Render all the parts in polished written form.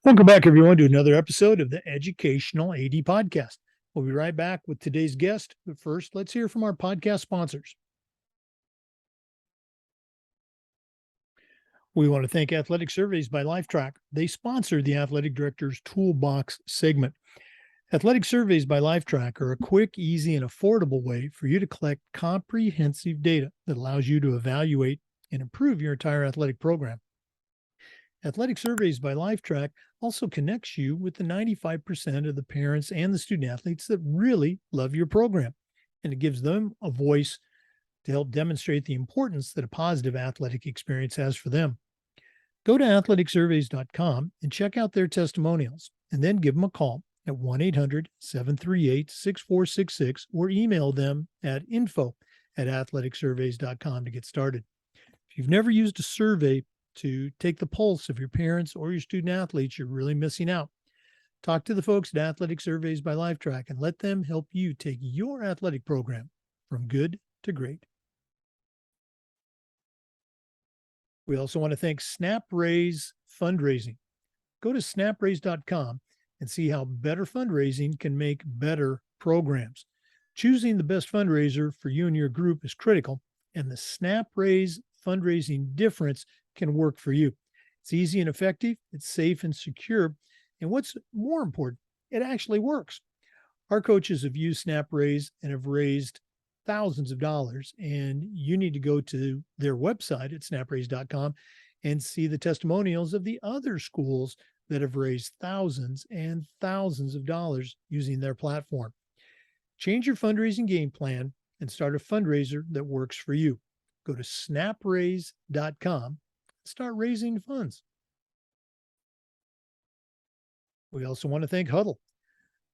Welcome back, everyone, to another episode of the Educational AD Podcast. We'll be right back with today's guest, but first, let's hear from our podcast sponsors. We want to thank Athletic Surveys by LifeTrack. They sponsor the Athletic Director's Toolbox segment. Athletic Surveys by LifeTrack are a quick, easy, and affordable way for you to collect comprehensive data that allows you to evaluate and improve your entire athletic program. Athletic Surveys by LifeTrack also connects you with the 95% of the parents and the student athletes that really love your program, and it gives them a voice to help demonstrate the importance that a positive athletic experience has for them. Go to athleticsurveys.com and check out their testimonials, and then give them a call at 1-800-738-6466 or email them at info@athleticsurveys.com to get started. If you've never used a survey to take the pulse of your parents or your student athletes, you're really missing out. Talk to the folks at Athletic Surveys by LifeTrack and let them help you take your athletic program from good to great. We also want to thank SnapRaise Fundraising. Go to snapraise.com and see how better fundraising can make better programs. Choosing the best fundraiser for you and your group is critical, and the SnapRaise fundraising difference can work for you. It's easy and effective, it's safe and secure, and what's more important, it actually works. Our coaches have used SnapRaise and have raised thousands of dollars, and you need to go to their website at snapraise.com and see the testimonials of the other schools that have raised thousands and thousands of dollars using their platform. Change your fundraising game plan and start a fundraiser that works for you. Go to snapraise.com and start raising funds. We also want to thank Huddle.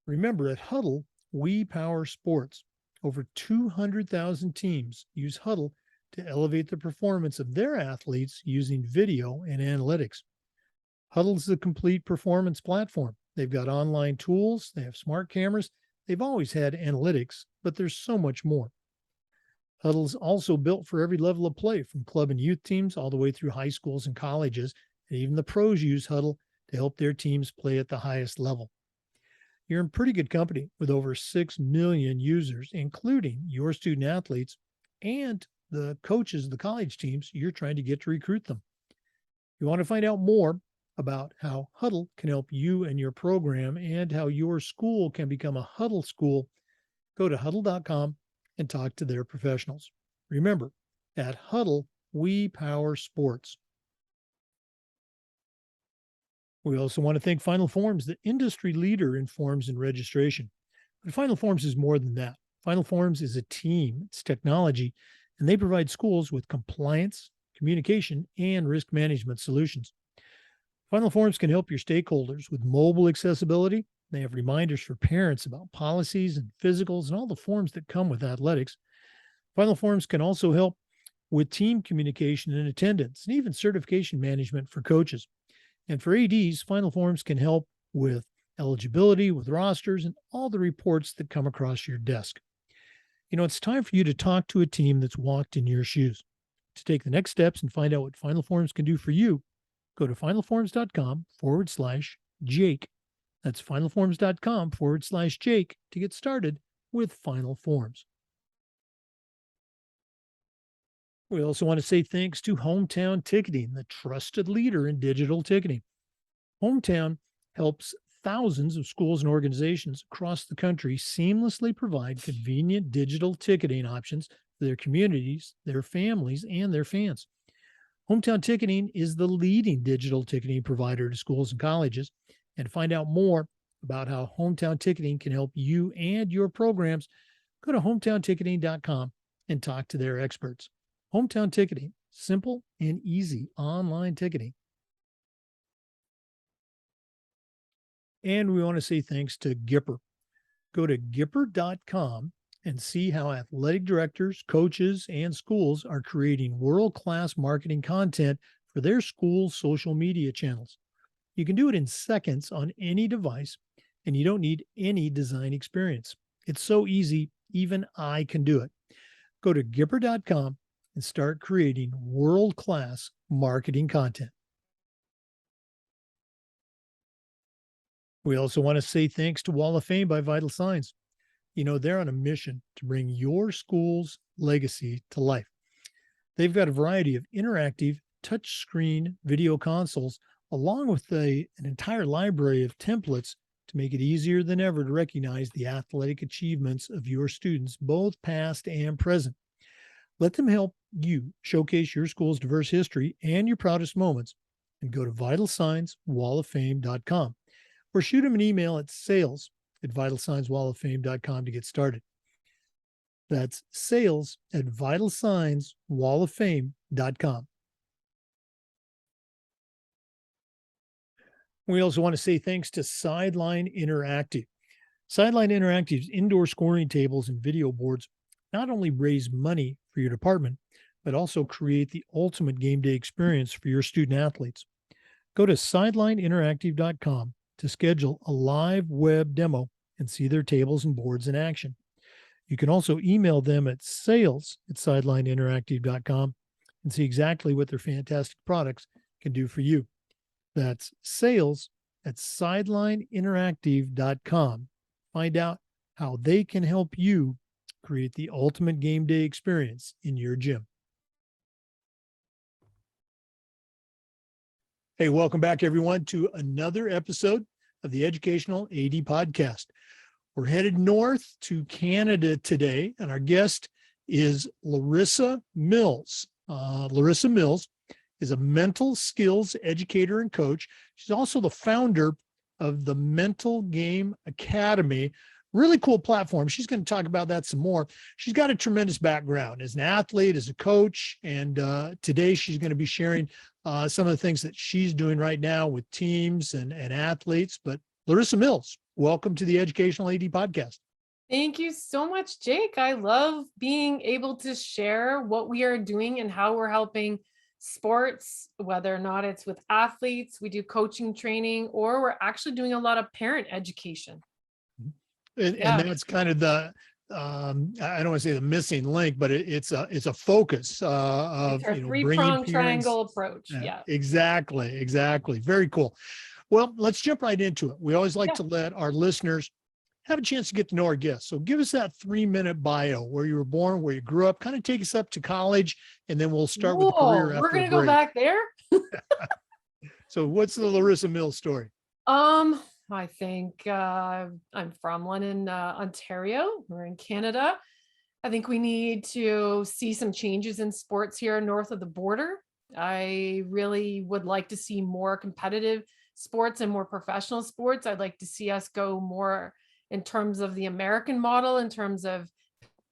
Remember, at Huddle, we power sports. Over 200,000 teams use Huddle to elevate the performance of their athletes using video and analytics. Huddle's the complete performance platform. They've got online tools, they have smart cameras, they've always had analytics, but there's so much more. Huddle's also built for every level of play, from club and youth teams all the way through high schools and colleges, and even the pros use Huddle to help their teams play at the highest level. You're in pretty good company with over 6 million users, including your student athletes and the coaches of the college teams you're trying to get to recruit them. You want to find out more about how Huddle can help you and your program and how your school can become a Huddle school, go to huddle.com and talk to their professionals. Remember, at Huddle, we power sports. We also want to thank Final Forms, the industry leader in forms and registration. But Final Forms is more than that. Final Forms is a team, it's technology, and they provide schools with compliance, communication, and risk management solutions. Final Forms can help your stakeholders with mobile accessibility. They have reminders for parents about policies and physicals and all the forms that come with athletics. Final Forms can also help with team communication and attendance, and even certification management for coaches. And for ADs, Final Forms can help with eligibility, with rosters, and all the reports that come across your desk. You know, it's time for you to talk to a team that's walked in your shoes. To take the next steps and find out what Final Forms can do for you, go to finalforms.com/Jake. That's finalforms.com/Jake to get started with Final Forms. We also want to say thanks to Hometown Ticketing, the trusted leader in digital ticketing. Hometown helps thousands of schools and organizations across the country seamlessly provide convenient digital ticketing options for their communities, their families, and their fans. Hometown Ticketing is the leading digital ticketing provider to schools and colleges. And to find out more about how Hometown Ticketing can help you and your programs, go to hometownticketing.com and talk to their experts. Hometown Ticketing, simple and easy online ticketing. And we want to say thanks to Gipper. Go to gipper.com and see how athletic directors, coaches, and schools are creating world-class marketing content for their school's social media channels. You can do it in seconds on any device, and you don't need any design experience. It's so easy, even I can do it. Go to gipper.com and start creating world-class marketing content. We also want to say thanks to Wall of Fame by Vital Signs. They're on a mission to bring your school's legacy to life. They've got a variety of interactive touchscreen video consoles, along with an entire library of templates to make it easier than ever to recognize the athletic achievements of your students, both past and present. Let them help you showcase your school's diverse history and your proudest moments, and go to vitalsignswalloffame.com or shoot them an email at sales@vitalsignswalloffame.com to get started. That's sales@vitalsignswalloffame.com. We also want to say thanks to Sideline Interactive. Sideline Interactive's indoor scoring tables and video boards not only raise money for your department, but also create the ultimate game day experience for your student athletes. Go to sidelineinteractive.com to schedule a live web demo and see their tables and boards in action. You can also email them at sales@sidelineinteractive.com and see exactly what their fantastic products can do for you. That's sales@sidelineinteractive.com. Find out how they can help you create the ultimate game day experience in your gym. Hey, welcome back, everyone, to another episode of the Educational AD Podcast. We're headed north to Canada today, and our guest is Larissa Mills. Larissa Mills is a mental skills educator and coach. She's also the founder of the Mental Game Academy. Really cool platform. She's going to talk about that some more. She's got a tremendous background as an athlete, as a coach, and today she's going to be sharing some of the things that she's doing right now with teams and athletes. But Larissa Mills, welcome to the Educational AD Podcast. Thank you so much, Jake. I love being able to share what we are doing and how we're helping sports, whether or not it's with athletes, we do coaching training, or we're actually doing a lot of parent education. And that's kind of the, I don't want to say the missing link, but it's a focus of, it's our three-pronged triangle approach. Yeah, exactly. Very cool. Well, let's jump right into it. We always like to let our listeners have a chance to get to know our guests. So give us that 3-minute bio, where you were born, where you grew up, kind of take us up to college, and then we'll start with the career after. We're going to go back there. So what's the Larissa Mills story? I think I'm from London, Ontario. We're in Canada. I think we need to see some changes in sports here north of the border. I really would like to see more competitive sports and more professional sports. I'd like to see us go more in terms of the American model, in terms of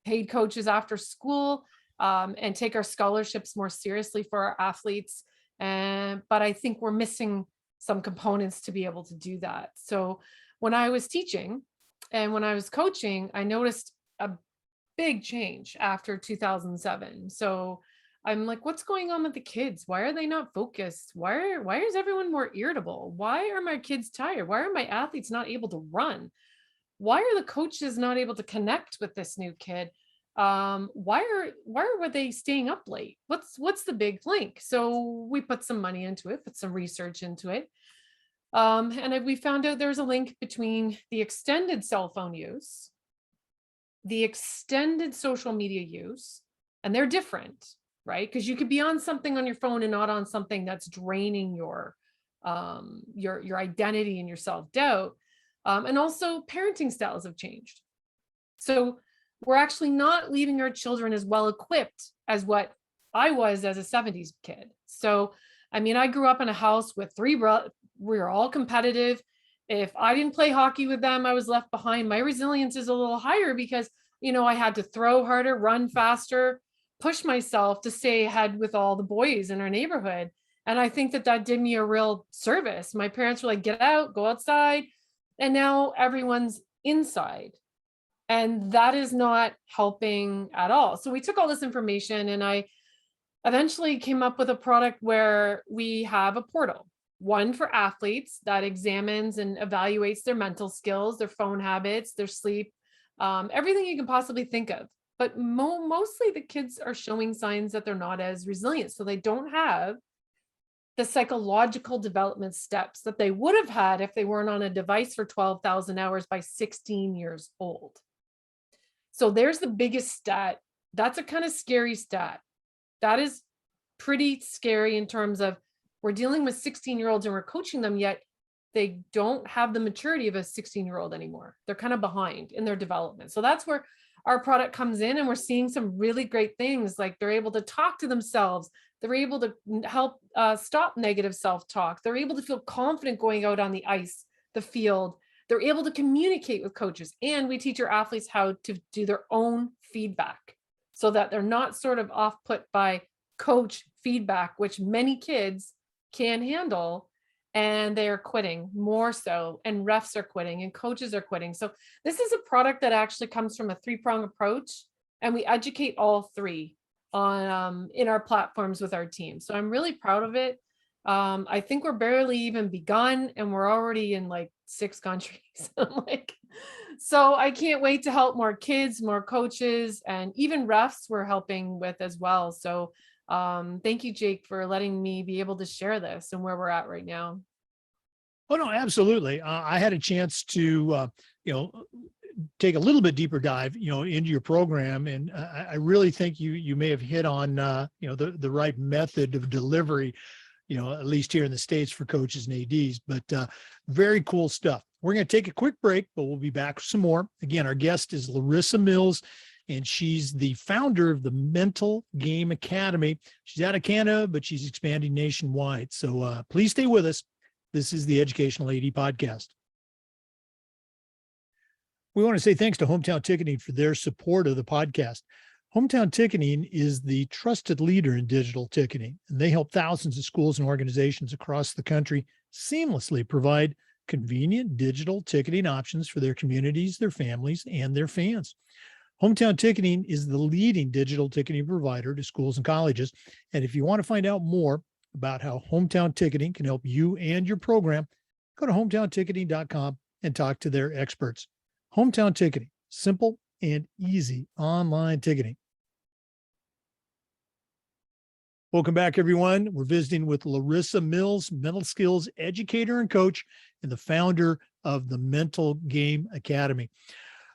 paid coaches after school, and take our scholarships more seriously for our athletes. But I think we're missing some components to be able to do that. So when I was teaching and when I was coaching, I noticed a big change after 2007. So I'm like, what's going on with the kids? Why are they not focused? Why is everyone more irritable? Why are my kids tired? Why are my athletes not able to run? Why are the coaches not able to connect with this new kid? Why were they staying up late? What's the big link? So we put some money into it, put some research into it. And we found out there's a link between the extended cell phone use, the extended social media use, and they're different, right? Because you could be on something on your phone and not on something that's draining your identity and your self-doubt. And also parenting styles have changed. So we're actually not leaving our children as well equipped as what I was as a 70s kid. So, I mean, I grew up in a house with 3 brothers. We were all competitive. If I didn't play hockey with them, I was left behind. My resilience is a little higher because, I had to throw harder, run faster, push myself to stay ahead with all the boys in our neighborhood. And I think that did me a real service. My parents were like, get out, go outside. And now everyone's inside. And that is not helping at all. So we took all this information and I eventually came up with a product where we have a portal, one for athletes that examines and evaluates their mental skills, their phone habits, their sleep, everything you can possibly think of. But mostly the kids are showing signs that they're not as resilient. So they don't have the psychological development steps that they would have had if they weren't on a device for 12,000 hours by 16 years old. So there's the biggest stat. That's a kind of scary stat. That is pretty scary in terms of we're dealing with 16-year-olds and we're coaching them, yet they don't have the maturity of a 16-year-old anymore. They're kind of behind in their development. So that's where our product comes in, and we're seeing some really great things, like they're able to talk to themselves. They're able to help stop negative self-talk. They're able to feel confident going out on the ice, the field. They're able to communicate with coaches, and we teach our athletes how to do their own feedback so that they're not sort of off put by coach feedback, which many kids can handle, and they are quitting more so, and refs are quitting and coaches are quitting. So this is a product that actually comes from a three-prong approach, and we educate all three on in our platforms with our team. So I'm really proud of it. I think we're barely even begun, and we're already in like 6 countries. I'm like, so I can't wait to help more kids, more coaches, and even refs we're helping with as well. So thank you, Jake, for letting me be able to share this and where we're at right now. Oh, no, absolutely. I had a chance to, take a little bit deeper dive, into your program. And I really think you may have hit on, the right method of delivery, at least here in the States for coaches and ADs, but very cool stuff. We're going to take a quick break, but we'll be back with some more. Again, our guest is Larissa Mills, and she's the founder of the Mental Game Academy. She's out of Canada, but she's expanding nationwide. So please stay with us. This is the Educational AD Podcast. We want to say thanks to Hometown Ticketing for their support of the podcast. Hometown Ticketing is the trusted leader in digital ticketing, and they help thousands of schools and organizations across the country seamlessly provide convenient digital ticketing options for their communities, their families, and their fans. Hometown Ticketing is the leading digital ticketing provider to schools and colleges. And if you want to find out more about how Hometown Ticketing can help you and your program, go to hometownticketing.com and talk to their experts. Hometown Ticketing, simple and easy online ticketing. Welcome back, everyone. We're visiting with Larissa Mills, mental skills educator and coach, and the founder of the Mental Game Academy.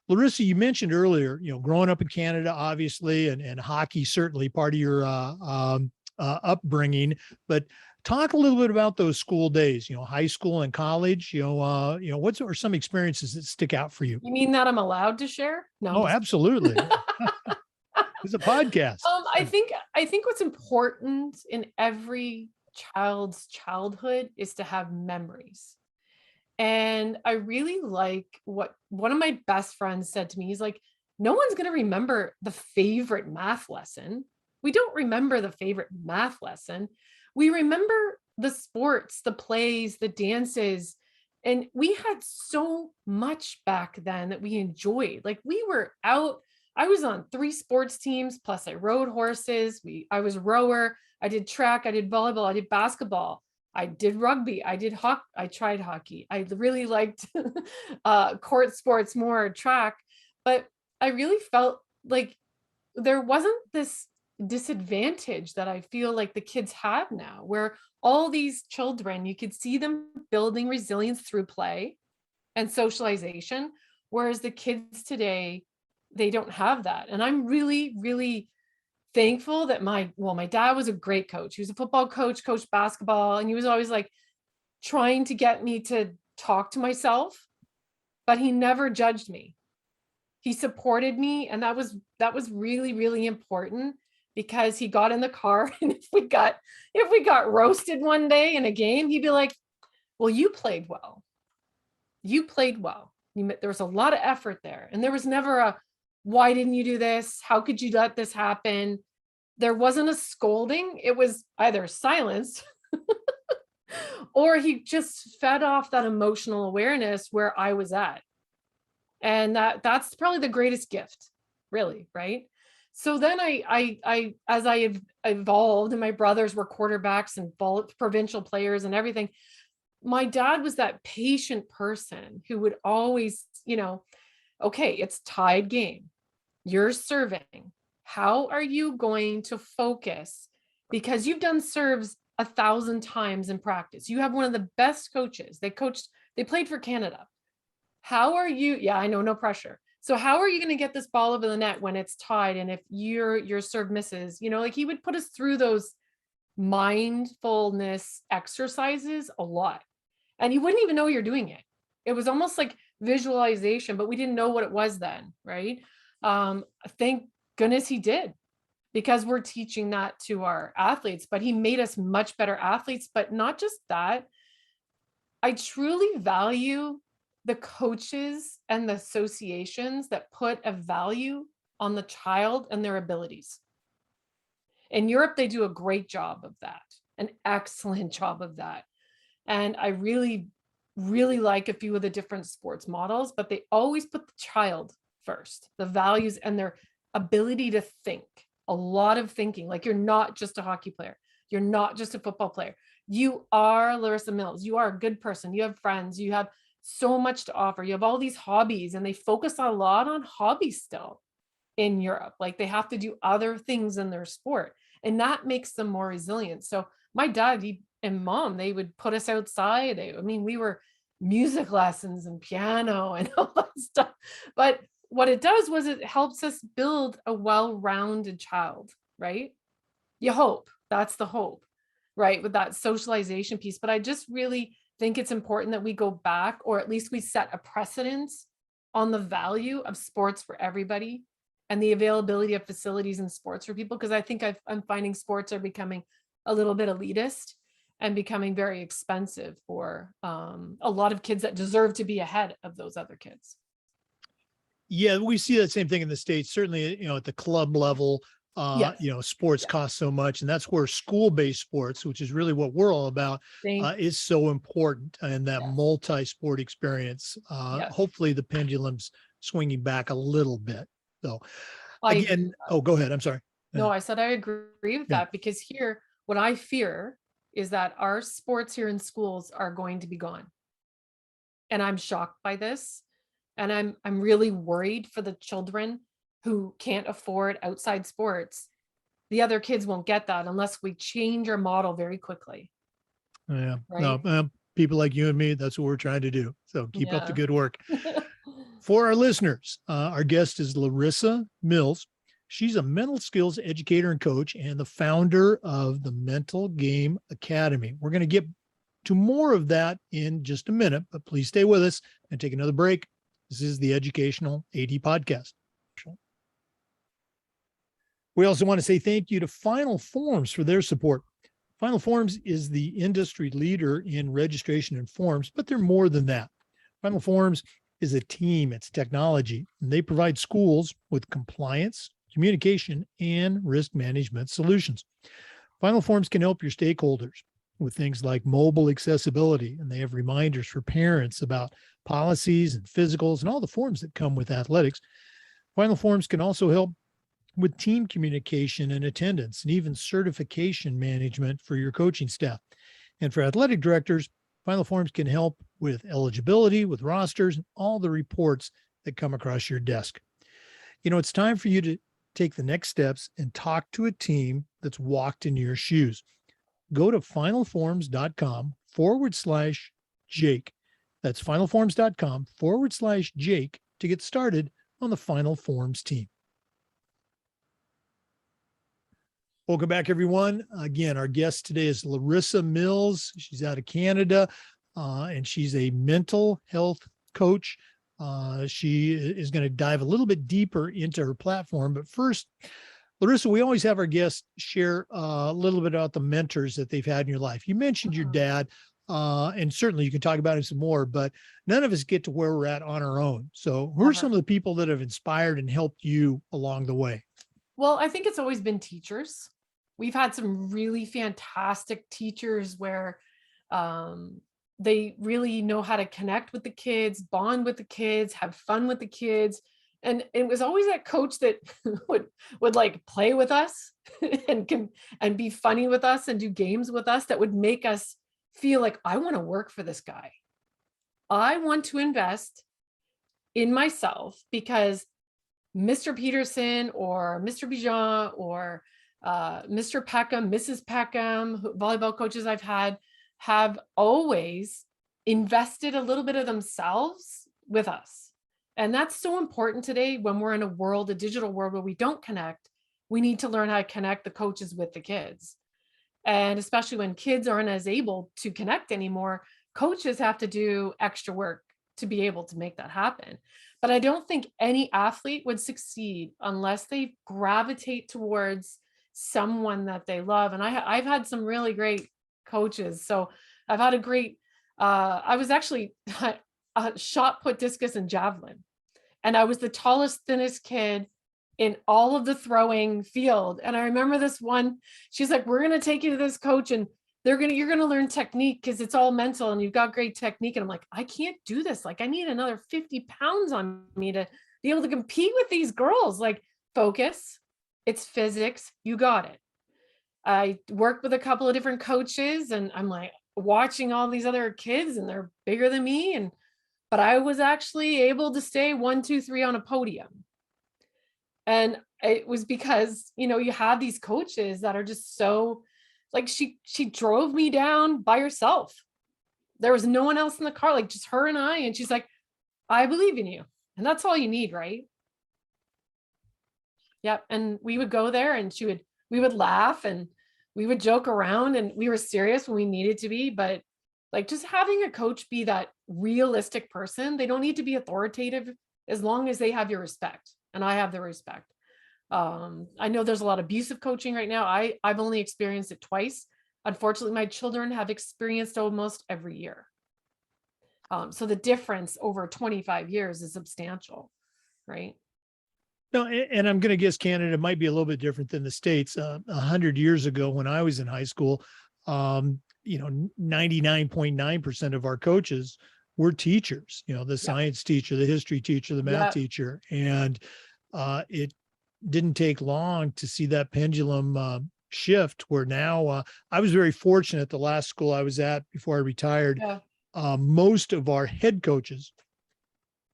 Larissa, you mentioned earlier, growing up in Canada, obviously, and hockey certainly part of your upbringing. But talk a little bit about those school days, high school and college. What are some experiences that stick out for you? You mean that I'm allowed to share? No. Oh, absolutely. It's a podcast. I think what's important in every child's childhood is to have memories. And I really like what one of my best friends said to me. He's like, no one's going to remember the favorite math lesson. We don't remember the favorite math lesson. We remember the sports, the plays, the dances. And we had so much back then that we enjoyed. Like we were out. I was on 3 sports teams, plus I rode horses. I was a rower. I did track. I did volleyball. I did basketball. I did rugby. I did hockey. I tried hockey. I really liked court sports more, track, but I really felt like there wasn't this disadvantage that I feel like the kids have now, where all these children, you could see them building resilience through play and socialization, whereas the kids today, they don't have that. And I'm really, really thankful that my dad was a great coach. He was a football coach, coached basketball, and he was always like trying to get me to talk to myself, but he never judged me. He supported me, and that was really, really important, because he got in the car, and if we got roasted one day in a game, he'd be like, well, you played well. You played well. There was a lot of effort there, and there was never a, why didn't you do this? How could you let this happen? There wasn't a scolding. It was either silence or he just fed off that emotional awareness where I was at. And that's probably the greatest gift, really, right? So then I as I have evolved, and my brothers were quarterbacks and provincial players and everything, my dad was that patient person who would always, okay, it's tied game. You're serving. How are you going to focus? Because you've done serves 1,000 times in practice. You have one of the best coaches. They played for Canada. How are you? Yeah, I know, no pressure. So how are you going to get this ball over the net when it's tied? And if your serve misses, like he would put us through those mindfulness exercises a lot. And you wouldn't even know you're doing it. It was almost like visualization, but we didn't know what it was then, right? Thank goodness he did, because we're teaching that to our athletes, but he made us much better athletes. But not just that, I truly value the coaches and the associations that put a value on the child and their abilities. In Europe, they do a great job of that, an excellent job of that. And I really, really like a few of the different sports models, but they always put the child first, the values and their ability to think, a lot of thinking. Like, you're not just a hockey player. You're not just a football player. You are Larissa Mills. You are a good person. You have friends. You have so much to offer. You have all these hobbies, and they focus a lot on hobbies still in Europe. Like, they have to do other things in their sport, and that makes them more resilient. So my dad and mom, they would put us outside. We were music lessons and piano and all that stuff. But what it does was it helps us build a well-rounded child, right? You hope. That's the hope, right? With that socialization piece. But I just really think it's important that we go back, or at least we set a precedence on the value of sports for everybody and the availability of facilities and sports for people. Because I think I'm finding sports are becoming a little bit elitist and becoming very expensive for a lot of kids that deserve to be ahead of those other kids. Yeah, we see that same thing in the States, certainly, at the club level. Yes. Sports cost so much, and that's where school-based sports, which is really what we're all about, is so important, and that multi-sport experience. Hopefully the pendulum's swinging back a little bit. So again, go ahead. I'm sorry. No, I said I agree with that, because here, what I fear is that our sports here in schools are going to be gone. And I'm shocked by this. And I'm really worried for the children who can't afford outside sports. The other kids won't get that unless we change our model very quickly. Yeah. Right? No, people like you and me, that's what we're trying to do. So keep up the good work. Yeah. For our listeners, our guest is Larissa Mills. She's a mental skills educator and coach, and the founder of the Mental Game Academy. We're going to get to more of that in just a minute, but please stay with us and take another break. This is the Educational AD Podcast. We also want to say thank you to Final Forms for their support. Final Forms is the industry leader in registration and forms, but they're more than that. Final Forms is a team, it's technology, and they provide schools with compliance, communication, and risk management solutions. Final Forms can help your stakeholders with things like mobile accessibility, and they have reminders for parents about policies and physicals and all the forms that come with athletics. Final Forms can also help with team communication and attendance, and even certification management for your coaching staff. And for athletic directors, Final Forms can help with eligibility, with rosters, and all the reports that come across your desk. It's time for you to take the next steps and talk to a team that's walked in your shoes. Go to finalforms.com/Jake. That's finalforms.com/Jake to get started on the Final Forms team. Welcome back, everyone. Again, our guest today is Larissa Mills. She's out of Canada, and she's a mental health coach. She is going to dive a little bit deeper into her platform. But first, Larissa, we always have our guests share a little bit about the mentors that they've had in your life. You mentioned your dad, and certainly you can talk about him some more, but none of us get to where we're at on our own. So who are some of the people that have inspired and helped you along the way? Well, I think it's always been teachers. We've had some really fantastic teachers where they really know how to connect with the kids, bond with the kids, have fun with the kids. And it was always that coach that would like play with us and be funny with us and do games with us that would make us feel like, I want to work for this guy. I want to invest in myself because Mr. Peterson or Mr. Bijan or Mr. Peckham, Mrs. Peckham, volleyball coaches I've had have always invested a little bit of themselves with us. And that's so important today when we're in a digital world where we don't connect. We need to learn how to connect the coaches with the kids. And especially when kids aren't as able to connect anymore, coaches have to do extra work to be able to make that happen. But I don't think any athlete would succeed unless they gravitate towards someone that they love. And I've had some really great coaches. So I've had a great, I was actually a shot put, discus, and javelin. And I was the tallest, thinnest kid in all of the throwing field. And I remember this one, she's like, we're going to take you to this coach and you're going to learn technique because it's all mental and you've got great technique. And I'm like, I can't do this. Like, I need another 50 pounds on me to be able to compete with these girls. Like, focus, it's physics. You got it. I worked with a couple of different coaches and I'm like watching all these other kids and they're bigger than me. But I was actually able to stay 1, 2, 3 on a podium. And it was because, you have these coaches that are just so, like, she drove me down by herself. There was no one else in the car, like just her and I. And she's like, I believe in you. And that's all you need, right? Yep. And we would go there and we would laugh and we would joke around and we were serious when we needed to be. But like, just having a coach be that realistic person, they don't need to be authoritative as long as they have your respect. And I have the respect. I know there's a lot of abusive coaching right now. I've only experienced it twice. Unfortunately, my children have experienced almost every year. So the difference over 25 years is substantial, right? No, and I'm going to guess Canada might be a little bit different than the States. 100 years ago, when I was in high school, 99.9% of our coaches were teachers, the science teacher, the history teacher, the math teacher. And it didn't take long to see that pendulum shift where now I was very fortunate. The last school I was at before I retired, most of our head coaches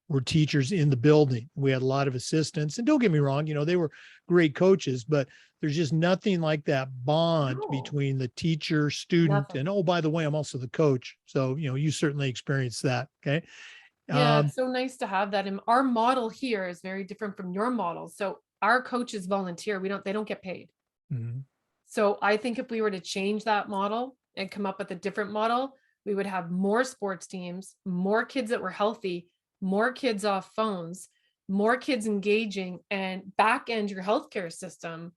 were teachers in the building. We had a lot of assistants, and don't get me wrong, they were great coaches, but there's just nothing like that bond between the teacher, student, and oh, by the way, I'm also the coach. So, you certainly experienced that. Okay. Yeah, it's so nice to have that. And our model here is very different from your model. So our coaches volunteer. They don't get paid. Mm-hmm. So I think if we were to change that model and come up with a different model, we would have more sports teams, more kids that were healthy, more kids off phones, more kids engaging, and back end your healthcare system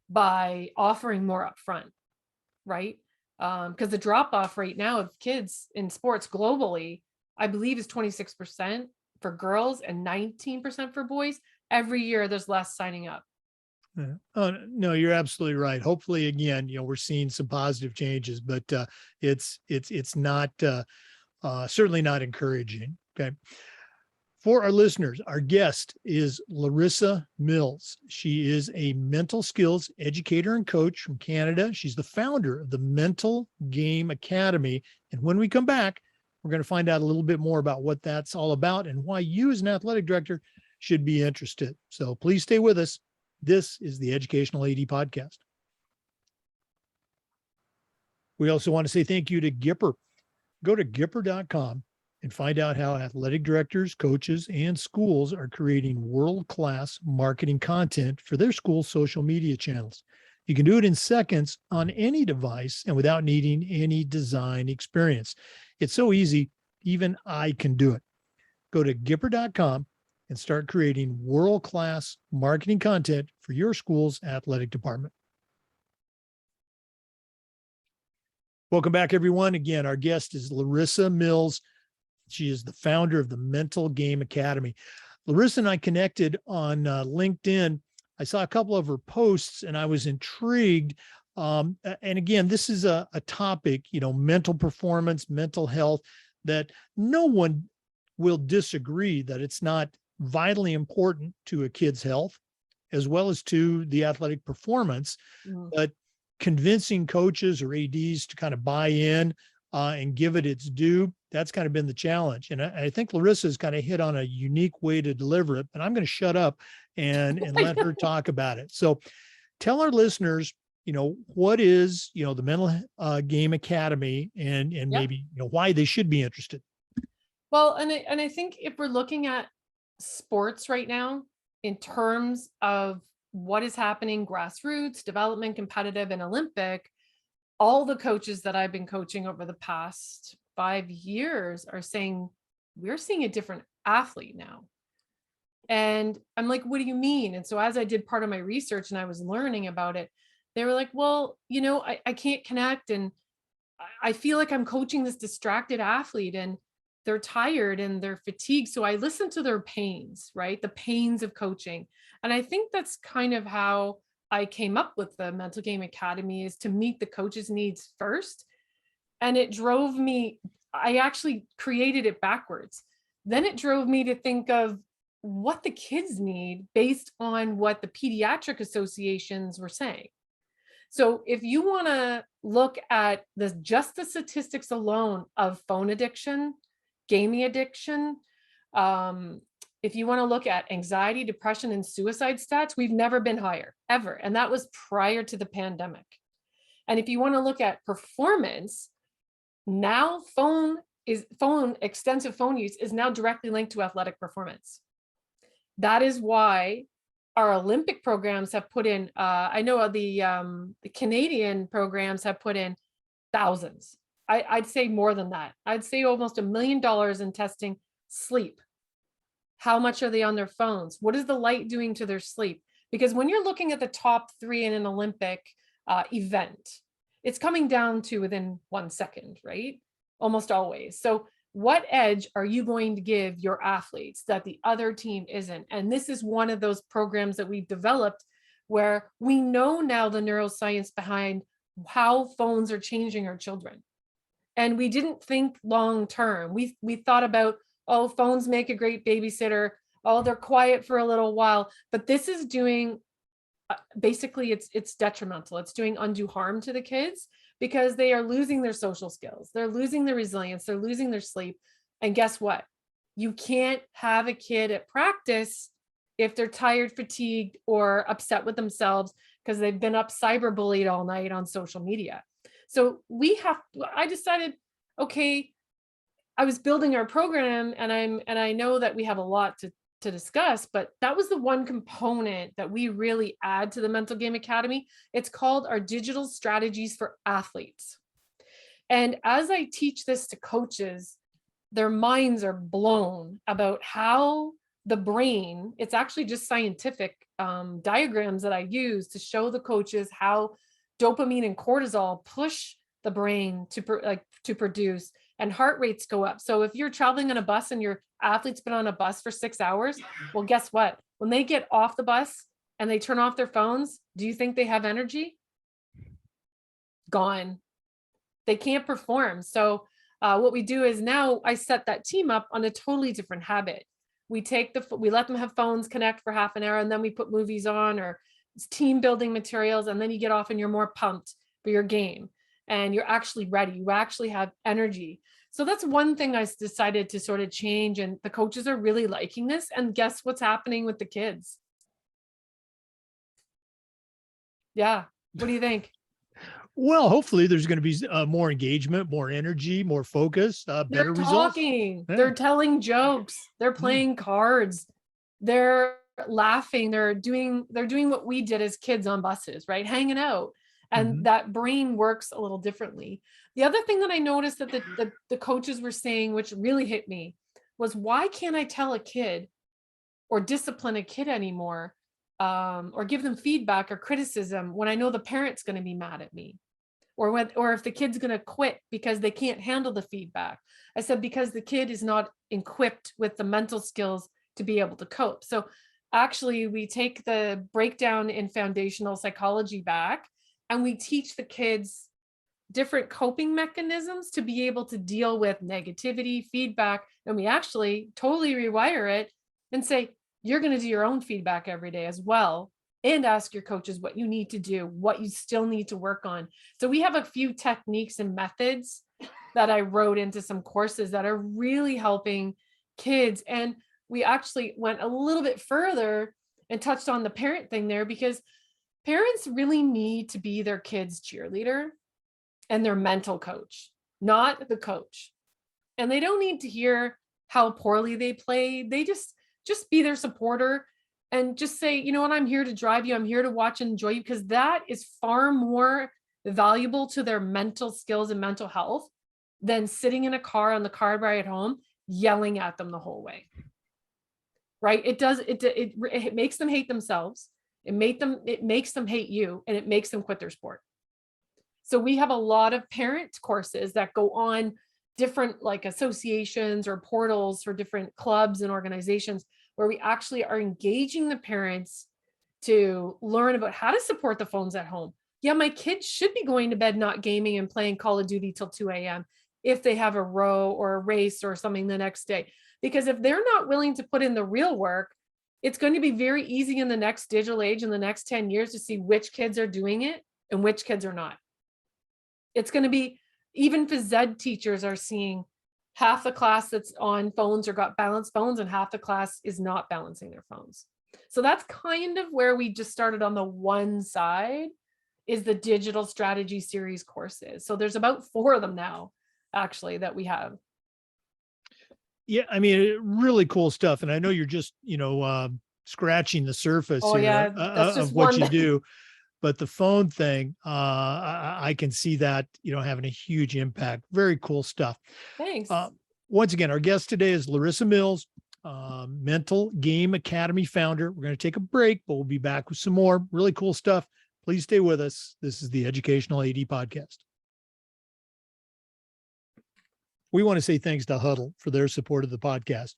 by offering more upfront, right? Because the drop off rate now of kids in sports globally, I believe, is 26% for girls and 19% for boys. Every year there's less signing up. Yeah. Oh, no, you're absolutely right. Hopefully, again, we're seeing some positive changes, but it's not certainly not encouraging. Okay. For our listeners, our guest is Larissa Mills. She is a mental skills educator and coach from Canada. She's the founder of the Mental Game Academy. And when we come back, we're going to find out a little bit more about what that's all about and why you as an athletic director should be interested. So please stay with us. This is the Educational AD Podcast. We also want to say thank you to Gipper. Go to Gipper.com and find out how athletic directors, coaches, and schools are creating world-class marketing content for their school social media channels. You can do it in seconds on any device and without needing any design experience. It's so easy, even I can do it. Go to Gipper.com and start creating world-class marketing content for your school's athletic department. Welcome back, everyone. Again, our guest is Larissa Mills. She is the founder of the Mental Game Academy. Larissa and I connected on LinkedIn. I saw a couple of her posts and I was intrigued. And again, this is a topic, mental performance, mental health, that no one will disagree that it's not vitally important to a kid's health as well as to the athletic performance. But convincing coaches or ADs to kind of buy in and give it its due, that's kind of been the challenge. And I think Larissa's kind of hit on a unique way to deliver it, but I'm going to shut up and let her talk about it. So tell our listeners, what is, the Mental Game Academy, and Yep. maybe, why they should be interested. Well, and I think if we're looking at sports right now in terms of what is happening, grassroots, development, competitive, and Olympic, all the coaches that I've been coaching over the past 5 years are saying, we're seeing a different athlete now. And I'm like, what do you mean? And so as I did part of my research and I was learning about it, they were like, well, I can't connect. And I feel like I'm coaching this distracted athlete and they're tired and they're fatigued. So I listen to their pains, right? The pains of coaching. And I think that's kind of how I came up with the Mental Game Academy, is to meet the coach's needs first. And it drove me, I actually created it backwards. Then it drove me to think of what the kids need based on what the pediatric associations were saying. So if you want to look at just the statistics alone of phone addiction, gaming addiction, if you want to look at anxiety, depression, and suicide stats, we've never been higher, ever. And that was prior to the pandemic. And if you want to look at performance, now extensive phone use is now directly linked to athletic performance. That is why our Olympic programs have put in, I know the Canadian programs have put in thousands. I'd say more than that. I'd say almost $1 million in testing sleep. How much are they on their phones? What is the light doing to their sleep? Because when you're looking at the top 3 in an Olympic event, it's coming down to within 1 second, right? Almost always. So what edge are you going to give your athletes that the other team isn't? And this is one of those programs that we've developed where we know now the neuroscience behind how phones are changing our children. And we didn't think long term. We thought about, oh, phones make a great babysitter. Oh, they're quiet for a little while. But this is doing, basically, it's detrimental. It's doing undue harm to the kids, because they are losing their social skills. They're losing their resilience. They're losing their sleep. And guess what? You can't have a kid at practice if they're tired, fatigued, or upset with themselves because they've been up cyberbullied all night on social media. So I decided, okay, I was building our program and I know that we have a lot to discuss, but that was the one component that we really add to the Mental Game Academy. It's called our Digital Strategies for Athletes. And as I teach this to coaches, their minds are blown about how the brain, it's actually just scientific diagrams that I use to show the coaches how dopamine and cortisol push the brain to produce, and heart rates go up. So if you're traveling on a bus and your athlete's been on a bus for 6 hours, well, guess what? When they get off the bus and they turn off their phones, do you think they have energy? Gone. They can't perform. So what we do is now I set that team up on a totally different habit. We let them have phones, connect for half an hour, and then we put movies on or team building materials. And then you get off and you're more pumped for your game and you're actually ready. You actually have energy. So that's one thing I decided to sort of change, and the coaches are really liking this. And guess what's happening with the kids? Yeah. What do you think? Well, hopefully there's going to be more engagement, more energy, more focus, They're better results. talking, Yeah. they're telling jokes, they're playing cards, they're laughing, they're doing what we did as kids on buses, right? Hanging out. And that brain works a little differently. The other thing that I noticed that the coaches were saying, which really hit me, was why can't I tell a kid or discipline a kid anymore, or give them feedback or criticism when I know the parent's going to be mad at me, or if the kid's going to quit because they can't handle the feedback? I said, because the kid is not equipped with the mental skills to be able to cope. So actually we take the breakdown in foundational psychology back, and we teach the kids different coping mechanisms to be able to deal with negativity, feedback. And we actually totally rewire it and say, you're going to do your own feedback every day as well, and ask your coaches what you need to do, what you still need to work on. So we have a few techniques and methods that I wrote into some courses that are really helping kids. And we actually went a little bit further and touched on the parent thing there, because Parents really need to be their kids' cheerleader and their mental coach, not the coach. And they don't need to hear how poorly they play. They just be their supporter and just say, you know what, I'm here to drive you. I'm here to watch and enjoy you, because that is far more valuable to their mental skills and mental health than sitting in a car on the car ride home yelling at them the whole way. Right? It makes them hate themselves. It makes them hate you, and it makes them quit their sport. So we have a lot of parent courses that go on different like associations or portals for different clubs and organizations, where we actually are engaging the parents to learn about how to support the phones at home. Yeah, my kids should be going to bed, not gaming and playing Call of Duty till 2 a.m. if they have a row or a race or something the next day. Because if they're not willing to put in the real work, it's going to be very easy in the next digital age, in the next 10 years, to see which kids are doing it and which kids are not. It's going to be, even phys ed teachers are seeing half the class that's on phones or got balanced phones, and half the class is not balancing their phones. So that's kind of where we just started on the one side, is the digital strategy series courses. So there's about 4 of them now, actually, that we have. Yeah, I mean, really cool stuff. And I know you're just, scratching the surface Oh here yeah, that's just of what you one. do. But the phone thing, I can see that, having a huge impact. Very cool stuff. Thanks. Once again, our guest today is Larissa Mills, Mental Game Academy founder. We're going to take a break, but we'll be back with some more really cool stuff. Please stay with us. This is the Educational AD Podcast. We want to say thanks to Huddle for their support of the podcast.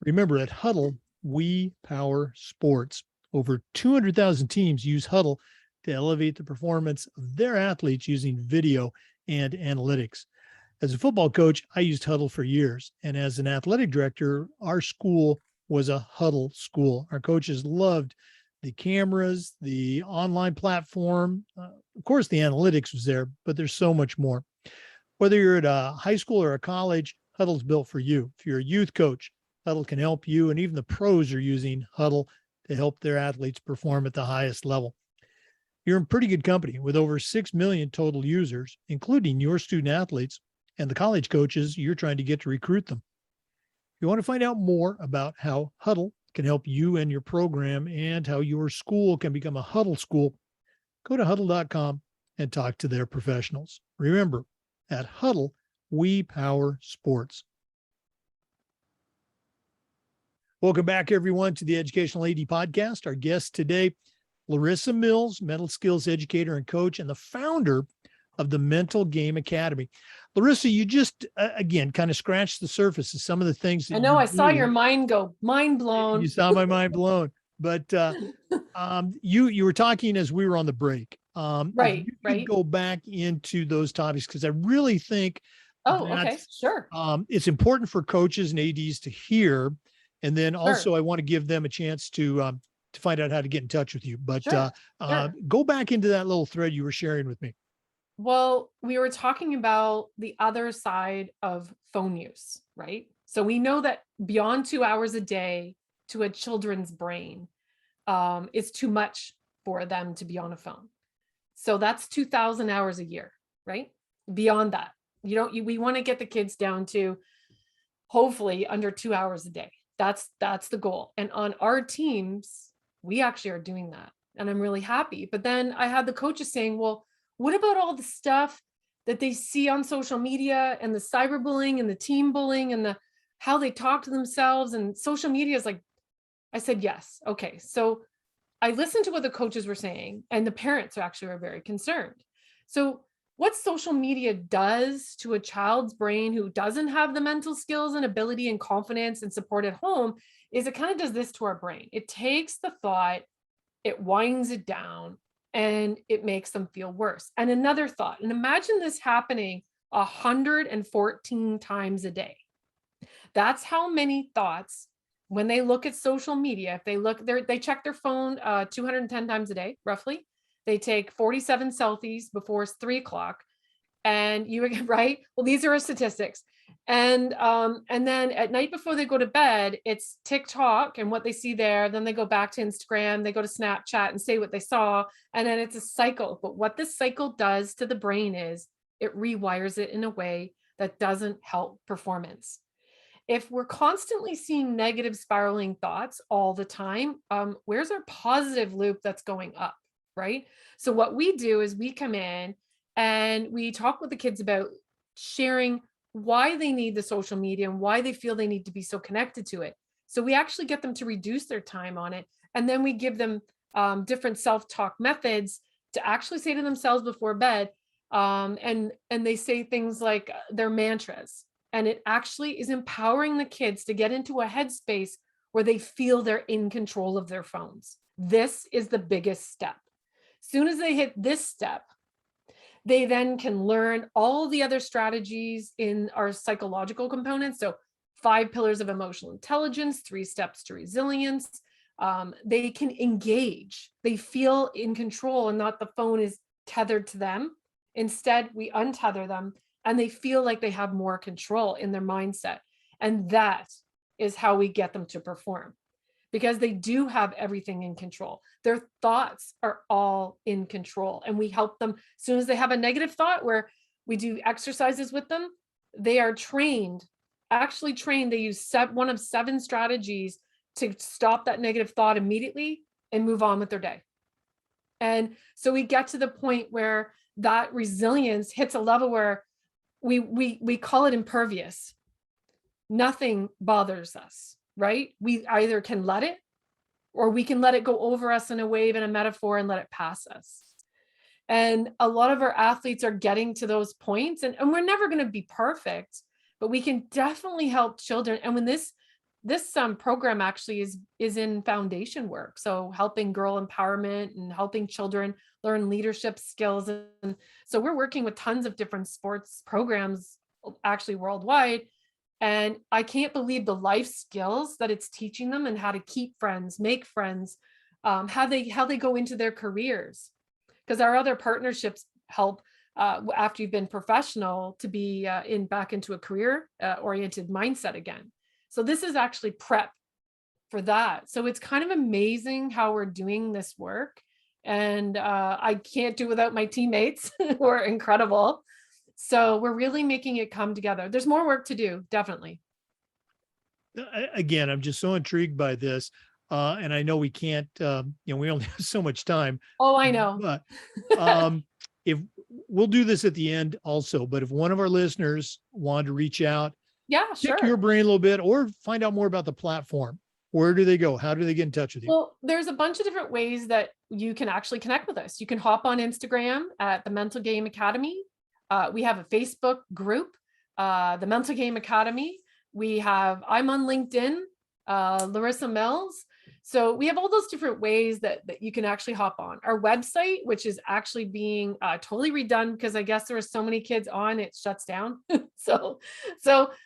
Remember, at Huddle, we power sports. Over 200,000 teams use Huddle to elevate the performance of their athletes using video and analytics. As a football coach, I used Huddle for years. And as an athletic director, our school was a Huddle school. Our coaches loved the cameras, the online platform. Of course, the analytics was there, but there's so much more. Whether you're at a high school or a college, Huddle's built for you. If you're a youth coach, Huddle can help you. And even the pros are using Huddle to help their athletes perform at the highest level. You're in pretty good company with over 6 million total users, including your student athletes and the college coaches you're trying to get to recruit them. If you want to find out more about how Huddle can help you and your program, and how your school can become a Huddle school, go to huddle.com and talk to their professionals. Remember, at Huddle, we power sports. Welcome back, everyone, to the Educational AD Podcast. Our guest today, Larissa Mills, mental skills educator and coach, and the founder of the Mental Game Academy. Larissa, you just, again, kind of scratched the surface of some of the things that I know, I saw do. your mind go, mind blown. You saw my mind blown. But you were talking as we were on the break. Right, if you right. could go back into those topics, because I really think Okay, sure. it's important for coaches and ADs to hear. And then also, Sure. I want to give them a chance to find out how to get in touch with you. But Sure. go back into that little thread you were sharing with me. Well, we were talking about the other side of phone use, right? So we know that beyond 2 hours a day to a children's brain is too much for them to be on a phone. So that's 2,000 hours a year, right? Beyond that, we want to get the kids down to hopefully under 2 hours a day. That's the goal. And on our teams, we actually are doing that. And I'm really happy. But then I had the coaches saying, well, what about all the stuff that they see on social media and the cyberbullying and the team bullying and the how they talk to themselves, and social media is like, I said, yes. Okay. So I listened to what the coaches were saying, and the parents actually were very concerned. So what social media does to a child's brain who doesn't have the mental skills and ability and confidence and support at home is it kind of does this to our brain. It takes the thought, it winds it down, and it makes them feel worse. And another thought, and imagine this happening 114 times a day. That's how many thoughts when they look at social media. If they look there, they check their phone 210 times a day, roughly. They take 47 selfies before 3 o'clock. And you right? Well, these are our statistics. And then at night before they go to bed, it's TikTok and what they see there. Then they go back to Instagram, they go to Snapchat and say what they saw. And then it's a cycle. But what this cycle does to the brain is it rewires it in a way that doesn't help performance. If we're constantly seeing negative spiraling thoughts all the time, where's our positive loop that's going up, right? So what we do is we come in and we talk with the kids about sharing why they need the social media and why they feel they need to be so connected to it. So we actually get them to reduce their time on it. And then we give them different self-talk methods to actually say to themselves before bed. And they say things like their mantras. And it actually is empowering the kids to get into a headspace where they feel they're in control of their phones. This is the biggest step. As soon as they hit this step, they then can learn all the other strategies in our psychological components. So 5 pillars of emotional intelligence, 3 steps to resilience. They can engage. They feel in control and not the phone is tethered to them. Instead, we untether them and they feel like they have more control in their mindset. And that is how we get them to perform, because they do have everything in control. Their thoughts are all in control. And we help them as soon as they have a negative thought, where we do exercises with them, they are trained, actually trained. They use one of 7 strategies to stop that negative thought immediately and move on with their day. And so we get to the point where that resilience hits a level where we call it impervious. Nothing bothers us, right? We either can let it, or we can let it go over us in a wave and a metaphor and let it pass us. And a lot of our athletes are getting to those points, and we're never going to be perfect, but we can definitely help children. And when this program actually is in foundation work, so helping girl empowerment and helping children learn leadership skills. And so we're working with tons of different sports programs actually worldwide. And I can't believe the life skills that it's teaching them, and how to keep friends, make friends, how they go into their careers. Because our other partnerships help after you've been professional to be back into a career oriented mindset again. So this is actually prep for that. So it's kind of amazing how we're doing this work. And I can't do without my teammates who are incredible. So we're really making it come together. There's more work to do, definitely. Again, I'm just so intrigued by this. And I know we can't, we only have so much time. Oh, I know. But if we'll do this at the end also, but if one of our listeners wanted to reach out, Yeah, pick sure. your brain a little bit, or find out more about the platform, where do they go? How do they get in touch with you? Well, there's a bunch of different ways that you can actually connect with us. You can hop on Instagram at the Mental Game Academy. We have a Facebook group, the Mental Game Academy. I'm on LinkedIn, Larissa Mills. So we have all those different ways that you can actually hop on. Our website, which is actually being totally redone, because I guess there are so many kids on, it shuts down. So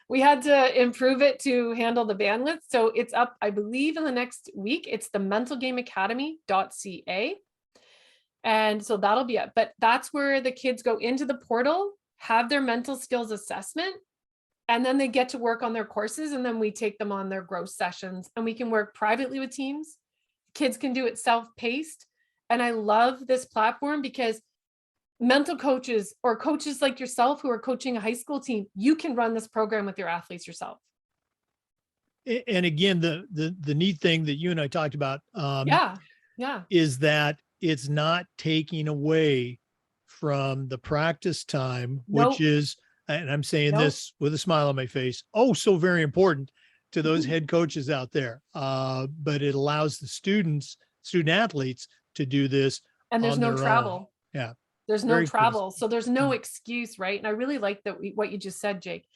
we had to improve it to handle the bandwidth. So it's up, I believe, in the next week. It's the mentalgameacademy.ca. And so that'll be it. But that's where the kids go into the portal, have their mental skills assessment, and then they get to work on their courses. And then we take them on their growth sessions, and we can work privately with teams. Kids can do it self-paced. And I love this platform because mental coaches, or coaches like yourself who are coaching a high school team, you can run this program with your athletes yourself. And again, the neat thing that you and I talked about Yeah. is that it's not taking away from the practice time, Nope. which is, and I'm saying Nope. this with a smile on my face, oh, so very important to those head coaches out there. But it allows the student athletes to do this. And there's on no their travel. own. Yeah. There's no Very cool. travel. So there's no excuse, right? And I really like that what you just said, Jake.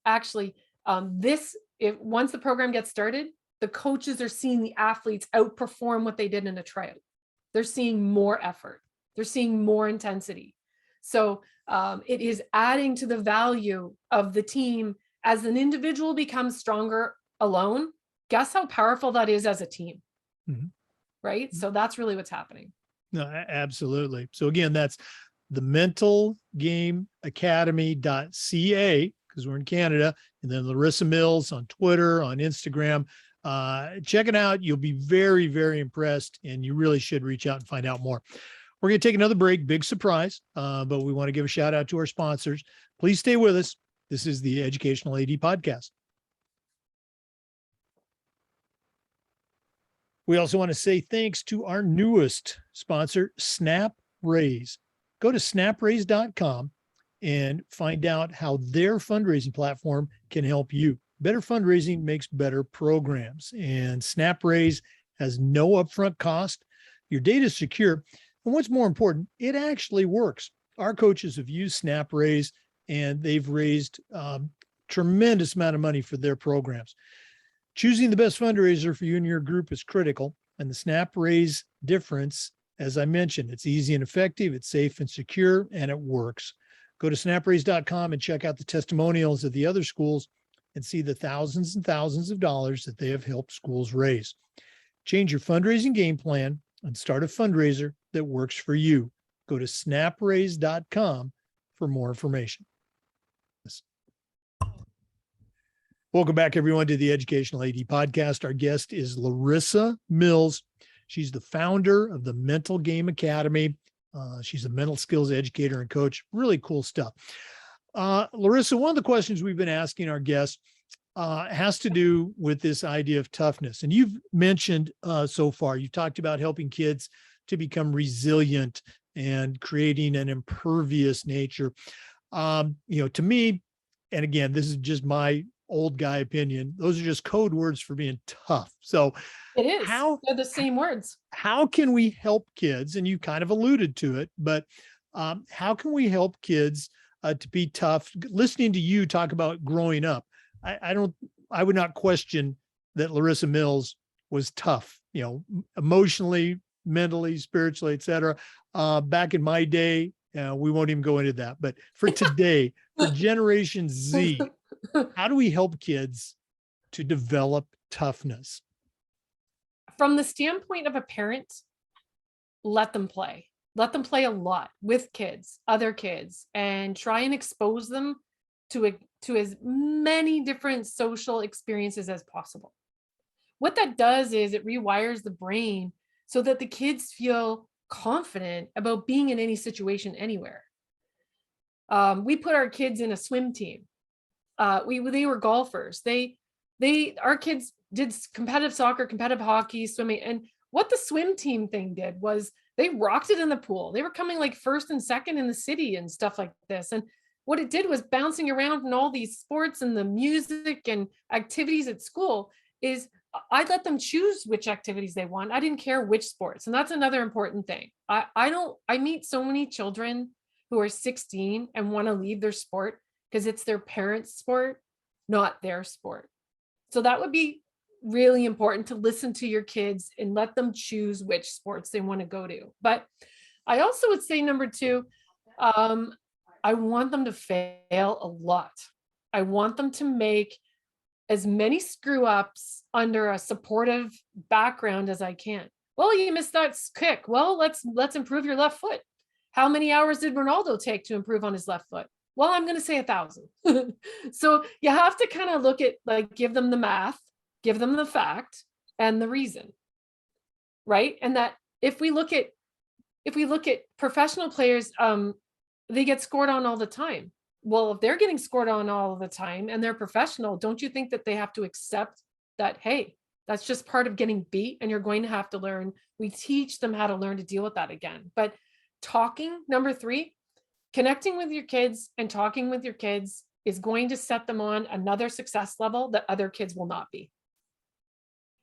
Actually, once the program gets started, the coaches are seeing the athletes outperform what they did in a tryout. They're seeing more effort. They're seeing more intensity. So it is adding to the value of the team. As an individual becomes stronger alone, guess how powerful that is as a team, right? So that's really what's happening. No, absolutely. So again, that's the mentalgameacademy.ca, because because we're in Canada, and then Larissa Mills on Twitter, on Instagram. Check it out. You'll be very, very impressed, and you really should reach out and find out more. We're going to take another break, big surprise, but we want to give a shout out to our sponsors. Please stay with us. This is the Educational AD Podcast. We also want to say thanks to our newest sponsor, SnapRaise. Go to snapraise.com and find out how their fundraising platform can help you. Better fundraising makes better programs, and SnapRaise has no upfront cost. Your data is secure, and what's more important, it actually works. Our coaches have used SnapRaise, and they've raised tremendous amount of money for their programs. Choosing the best fundraiser for you and your group is critical, and the SnapRaise difference, as I mentioned, it's easy and effective, it's safe and secure, and it works. Go to snapraise.com and check out the testimonials of the other schools and see the thousands and thousands of dollars that they have helped schools raise. Change your fundraising game plan and start a fundraiser that works for you. Go to snapraise.com for more information. Welcome back, everyone, to the Educational AD Podcast. Our guest is Larissa Mills. She's the founder of the Mental Game Academy. She's a mental skills educator and coach. Really cool stuff. Larissa, one of the questions we've been asking our guests has to do with this idea of toughness. And you've mentioned so far, you've talked about helping kids to become resilient and creating an impervious nature. To me, and again, this is just my old guy opinion, those are just code words for being tough. So it is. They're the same words. How can we help kids? And you kind of alluded to it, but how can we help kids to be tough? Listening to you talk about growing up, I would not question that Larissa Mills was tough, emotionally, mentally, spiritually, et cetera. Back in my day, we won't even go into that, but for today, for Generation Z, how do we help kids to develop toughness? From the standpoint of a parent, let them play. Let them play a lot with kids, other kids, and try and expose them to as many different social experiences as possible. What that does is it rewires the brain so that the kids feel confident about being in any situation anywhere. We put our kids in a swim team. They were golfers. Our kids did competitive soccer, competitive hockey, swimming. And what the swim team thing did was they rocked it in the pool. They were coming like first and second in the city and stuff like this. And what it did was bouncing around in all these sports and the music and activities at school is I let them choose which activities they want. I didn't care which sports. And that's another important thing. I meet so many children who are 16 and want to leave their sport because it's their parents' sport, not their sport. So that would be really important to listen to your kids and let them choose which sports they want to go to. But I also would say number two, I want them to fail a lot. I want them to make as many screw ups under a supportive background as I can. Well, you missed that kick. Well, let's improve your left foot. How many hours did Ronaldo take to improve on his left foot? Well, I'm going to say 1,000. So you have to kind of look at, like, give them the math, give them the fact and the reason, right? And that if we look at professional players, they get scored on all the time. Well, if they're getting scored on all the time and they're professional, don't you think that they have to accept that, hey, that's just part of getting beat and you're going to have to learn. We teach them how to learn to deal with that again. But talking, number three, connecting with your kids and talking with your kids is going to set them on another success level that other kids will not be.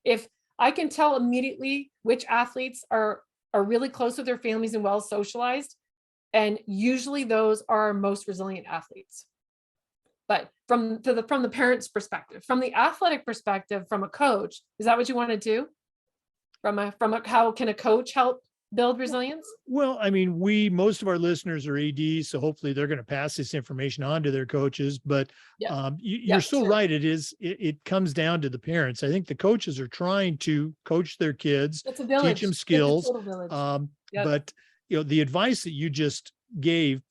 If I can tell immediately which athletes are really close with their families and well socialized, and usually those are our most resilient athletes. But from the parent's perspective, from the athletic perspective, from a coach, is that what you want to do? How can a coach help build resilience? Well, I mean, most of our listeners are ADs, so hopefully they're going to pass this information on to their coaches. But you're so right. It comes down to the parents. I think the coaches are trying to coach their kids, teach them skills. But the advice that you just gave,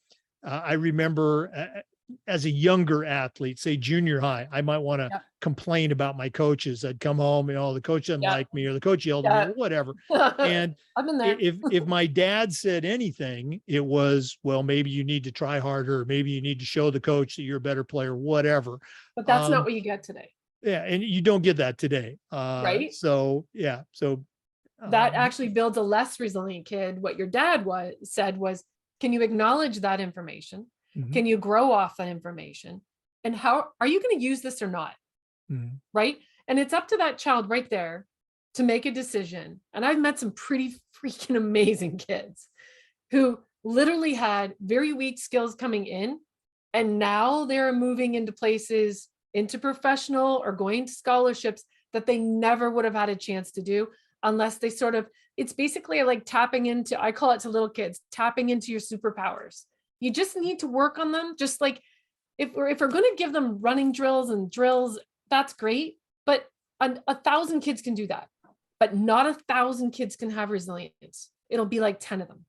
I remember, as a younger athlete, say junior high, I might want to Yeah. complain about my coaches. I'd come home, the coach didn't Yeah. like me, or the coach yelled at me, or whatever. And I've been there. if my dad said anything, it was, well, maybe you need to try harder, or maybe you need to show the coach that you're a better player, whatever. But that's not what you get today. Yeah, and you don't get that today. Right. So yeah, so That actually builds a less resilient kid. What your dad said was, can you acknowledge that information? mhm, Can you grow off that information? And how are you going to use this or not? mhm, Right. And it's up to that child right there to make a decision. And I've met some pretty freaking amazing kids who literally had very weak skills coming in. And now they're moving into places, into professional or going to scholarships that they never would have had a chance to do unless they sort of, it's basically like tapping into, I call it to little kids, tapping into your superpowers. You just need to work on them. Just like if we're going to give them running drills and drills, that's great. But 1,000 kids can do that, but not 1,000 kids can have resilience. It'll be like 10 of them.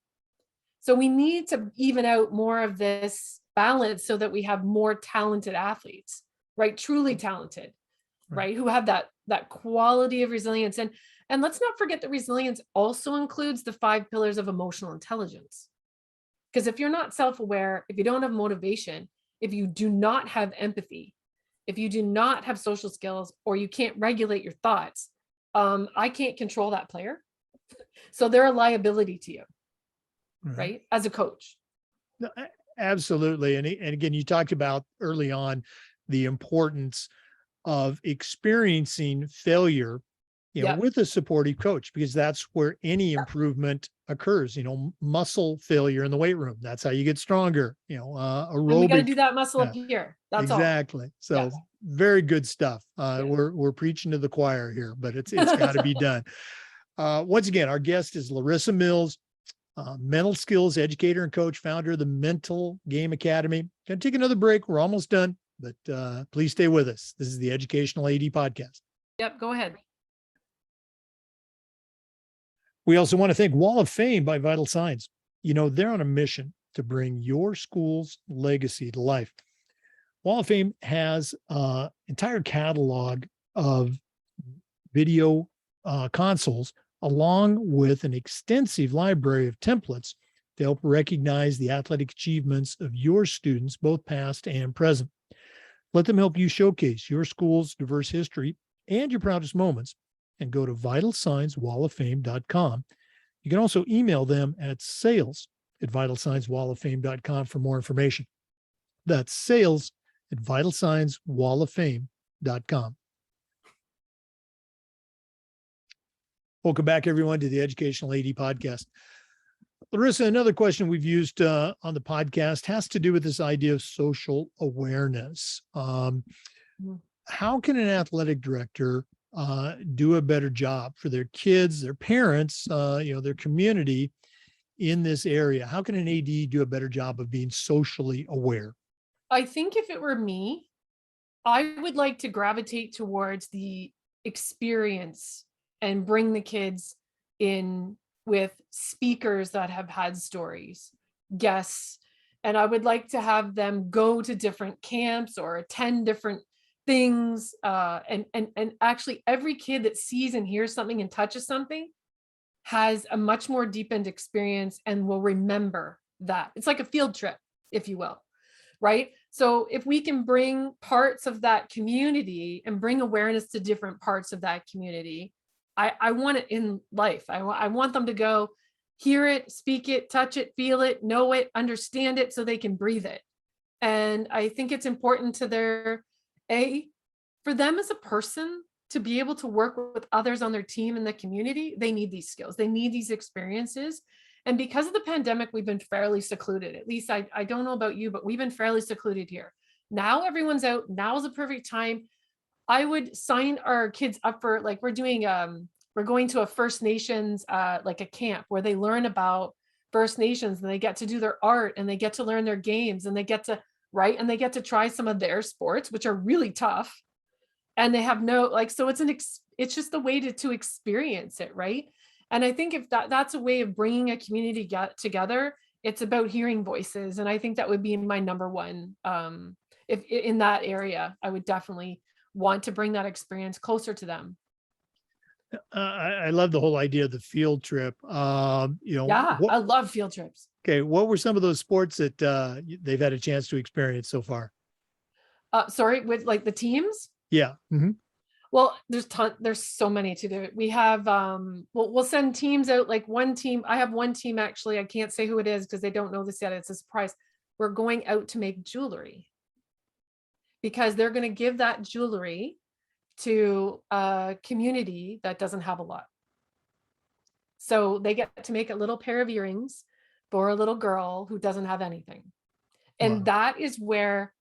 So we need to even out more of this balance so that we have more talented athletes, right? Truly talented, right? Who have that quality of resilience. And let's not forget that resilience also includes the 5 pillars of emotional intelligence. Because if you're not self-aware, if you don't have motivation, if you do not have empathy, if you do not have social skills, or you can't regulate your thoughts, I can't control that player. So they're a liability to you, right? As a coach. No, absolutely. And again, you talked about early on the importance of experiencing failure, Yep. with a supportive coach, because that's where any improvement occurs, muscle failure in the weight room. That's how you get stronger, And we got to aerobic. do that muscle Yeah, up here. That's all. exactly. So Yeah. very good stuff. Yeah. We're preaching to the choir here, but it's got to be done. Once again, our guest is Larissa Mills, mental skills educator and coach, founder of the Mental Game Academy. Gonna take another break. We're almost done, but please stay with us. This is the Educational AD Podcast. Yep. Go ahead. We also want to thank Wall of Fame by Vital Signs. They're on a mission to bring your school's legacy to life. Wall of Fame has an entire catalog of video consoles, along with an extensive library of templates to help recognize the athletic achievements of your students, both past and present. Let them help you showcase your school's diverse history and your proudest moments, and go to vitalsignswalloffame.com. You can also email them at sales@vitalsignswalloffame.com for more information. That's sales@vitalsignswalloffame.com. Welcome back, everyone, to the Educational AD Podcast. Larissa, another question we've used on the podcast has to do with this idea of social awareness. How can an athletic director do a better job for their kids, their parents, their community in this area? How can an AD do a better job of being socially aware? I think if it were me, I would like to gravitate towards the experience and bring the kids in with speakers that have had stories, guests, and I would like to have them go to different camps or attend different things, and actually every kid that sees and hears something and touches something has a much more deepened experience and will remember that. It's like a field trip, if you will, right? So if we can bring parts of that community and bring awareness to different parts of that community, I want it in life. I want them to go hear it, speak it, touch it, feel it, know it, understand it, so they can breathe it. And I think it's important to for them as a person to be able to work with others on their team in the community. They need these skills. They need these experiences. And because of the pandemic, we've been fairly secluded. At least I don't know about you, but we've been fairly secluded here. Now everyone's out. Now is the perfect time. I would sign our kids up for, like, we're going to a First Nations, like a camp where they learn about First Nations, and they get to do their art, and they get to learn their games, and they get to write, and they get to try some of their sports, which are really tough. And they have so it's just a way to experience it. Right. And I think if that's a way of bringing a community together, It's about hearing voices. And I think that would be my number one. If in that area, I would definitely want to bring that experience closer to them. I love the whole idea of the field trip. Yeah, I love field trips. Okay, what were some of those sports that they've had a chance to experience so far? Sorry, with like the teams? Yeah. Well, there's so many to do. We have we'll send teams out, like one team. I have one team actually, I can't say who it is because they don't know this yet. It's a surprise. We're going out to make jewelry because they're going to give that jewelry to a community that doesn't have a lot. So they get to make a little pair of earrings for a little girl who doesn't have anything. And Wow. that is where,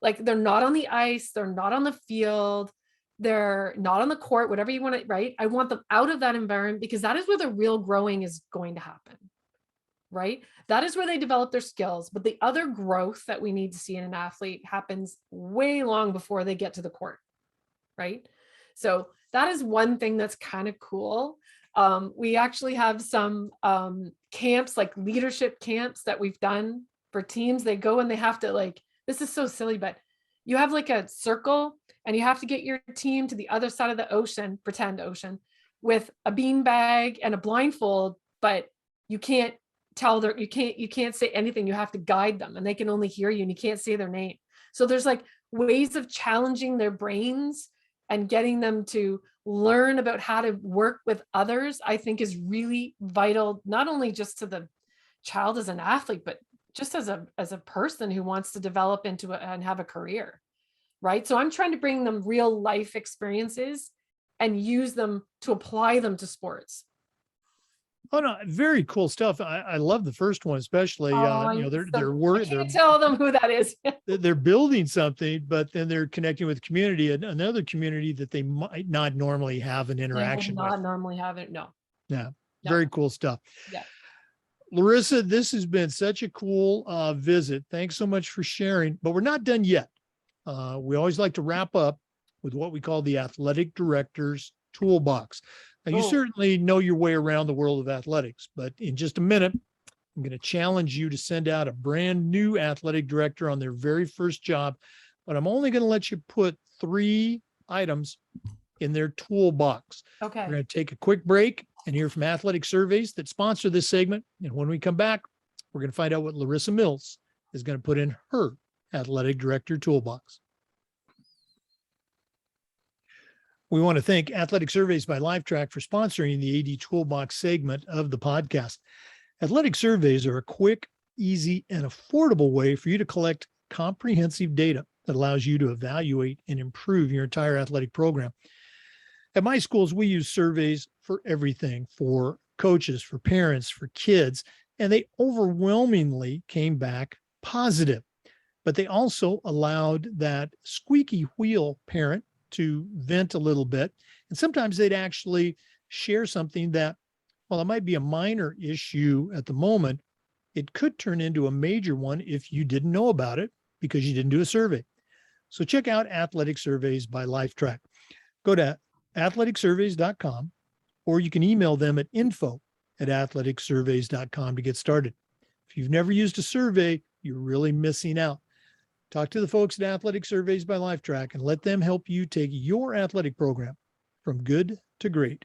like, they're not on the ice, they're not on the field, they're not on the court, whatever you want to, right? I want them out of that environment because that is where the real growing is going to happen, right? That is where they develop their skills. But the other growth that we need to see in an athlete happens way long before they get to the court, right? So that is one thing that's kind of cool. We actually have some camps, like leadership camps that we've done for teams. They go and they have to, like, this is so silly, but you have like a circle and you have to get your team to the other side of the ocean, pretend ocean, with a beanbag and a blindfold, but you can't you can't say anything. You have to guide them and they can only hear you and you can't say their name. So there's like ways of challenging their brains and getting them to learn about how to work with others, I think is really vital, not only just to the child as an athlete, but just as a person who wants to develop into and have a career, right? So I'm trying to bring them real life experiences and use them to apply them to sports. Oh no, very cool stuff. I love the first one, especially. I can't tell them who that is. They're building something, but then they're connecting with community, another community that they might not normally have an interaction with. Not normally have it. No. Yeah, No. very cool stuff. Yeah. Larissa, this has been such a cool visit. Thanks so much for sharing, but we're not done yet. We always like to wrap up with what we call the athletic director's toolbox. Now, you certainly know your way around the world of athletics, but in just a minute, I'm going to challenge you to send out a brand new athletic director on their very first job, but I'm only going to let you put 3 items in their toolbox. Okay. We're going to take a quick break and hear from Athletic Surveys that sponsor this segment. And when we come back, we're going to find out what Larissa Mills is going to put in her athletic director toolbox. We want to thank Athletic Surveys by LifeTrack for sponsoring the AD Toolbox segment of the podcast. Athletic surveys are a quick, easy, and affordable way for you to collect comprehensive data that allows you to evaluate and improve your entire athletic program. At my schools, we use surveys for everything, for coaches, for parents, for kids, and they overwhelmingly came back positive. But they also allowed that squeaky wheel parent to vent a little bit. And sometimes they'd actually share something that, while it might be a minor issue at the moment, it could turn into a major one if you didn't know about it because you didn't do a survey. So check out Athletic Surveys by LifeTrack. Go to athleticsurveys.com, or you can email them at info@athleticsurveys.com to get started. If you've never used a survey, you're really missing out. Talk to the folks at Athletic Surveys by LifeTrack and let them help you take your athletic program from good to great.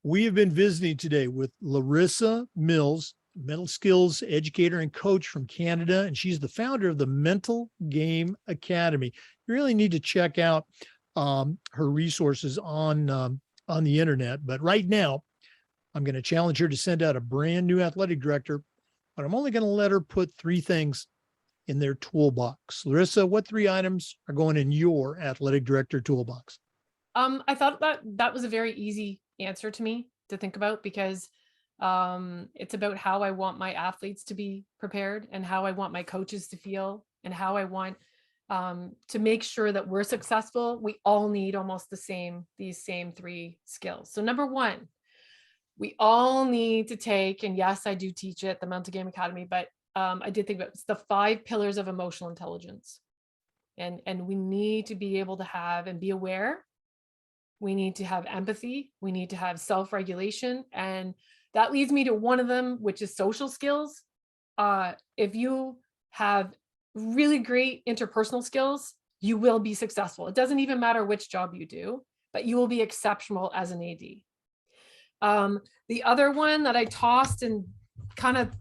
We have been visiting today with Larissa Mills, mental skills educator and coach from Canada, and she's the founder of the Mental Game Academy. You really need to check out her resources on the internet. But right now, I'm going to challenge her to send out a brand new athletic director, but I'm only going to let her put 3 things in their toolbox. Larissa, what 3 items are going in your athletic director toolbox? I thought that was a very easy answer to me to think about because it's about how I want my athletes to be prepared and how I want my coaches to feel and how I want to make sure that we're successful. We all need almost these same 3 skills. So number 1, we all need to take, and yes, I do teach it at the Mental Game Academy, but I did think about it's the 5 pillars of emotional intelligence. And we need to be able to have and be aware. We need to have empathy. We need to have self-regulation. And That leads me to one of them, which is social skills. If you have really great interpersonal skills, you will be successful. It doesn't even matter which job you do, but you will be exceptional as an AD. The other one that I tossed and kind of,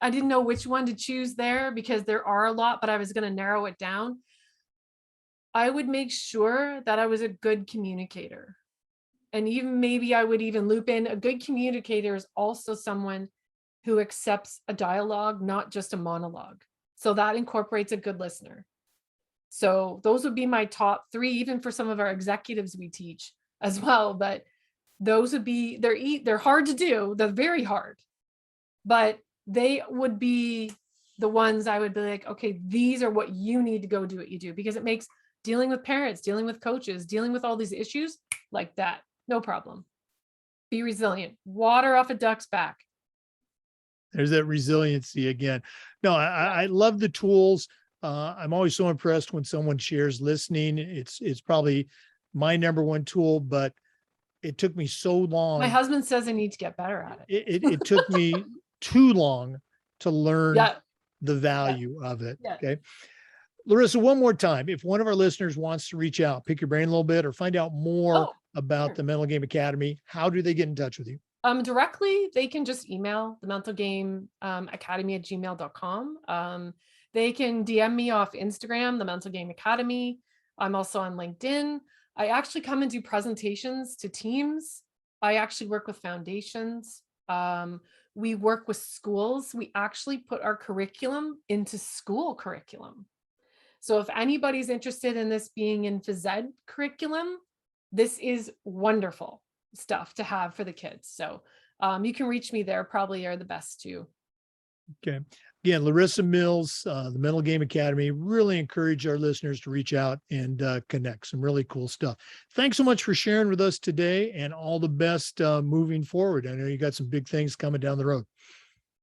I didn't know which one to choose there because there are a lot, but I was going to narrow it down. I would make sure that I was a good communicator. And even maybe I would even loop in a good communicator is also someone who accepts a dialogue, not just a monologue. So that incorporates a good listener. So those would be my top 3, even for some of our executives we teach as well. But those would be, they're hard to do. They're very hard, but they would be the ones I would be like, okay, these are what you need to go do what you do, because it makes dealing with parents, dealing with coaches, dealing with all these issues like that, no problem. Be resilient, water off a duck's back. There's that resiliency again. No, I love the tools. I'm always so impressed when someone shares listening. It's probably my number one tool, but it took me so long. My husband says I need to get better at it. It took me too long to learn Yeah. the value of it. Yeah. Okay. Larissa, one more time, if one of our listeners wants to reach out, pick your brain a little bit, or find out more about the Mental Game Academy, how do they get in touch with you? Directly, they can just email the Mental Game Academy at gmail.com. They can DM me off Instagram, the Mental Game Academy. I'm also on LinkedIn. I actually come and do presentations to teams. I actually work with foundations. We work with schools. We actually put our curriculum into school curriculum. So if anybody's interested in this being in phys ed curriculum, this is wonderful stuff to have for the kids. So you can reach me there, probably are the best too. Okay. Again, Larissa Mills, the Mental Game Academy, really encourage our listeners to reach out and connect. Some really cool stuff. Thanks so much for sharing with us today, and all the best moving forward. I know you got some big things coming down the road.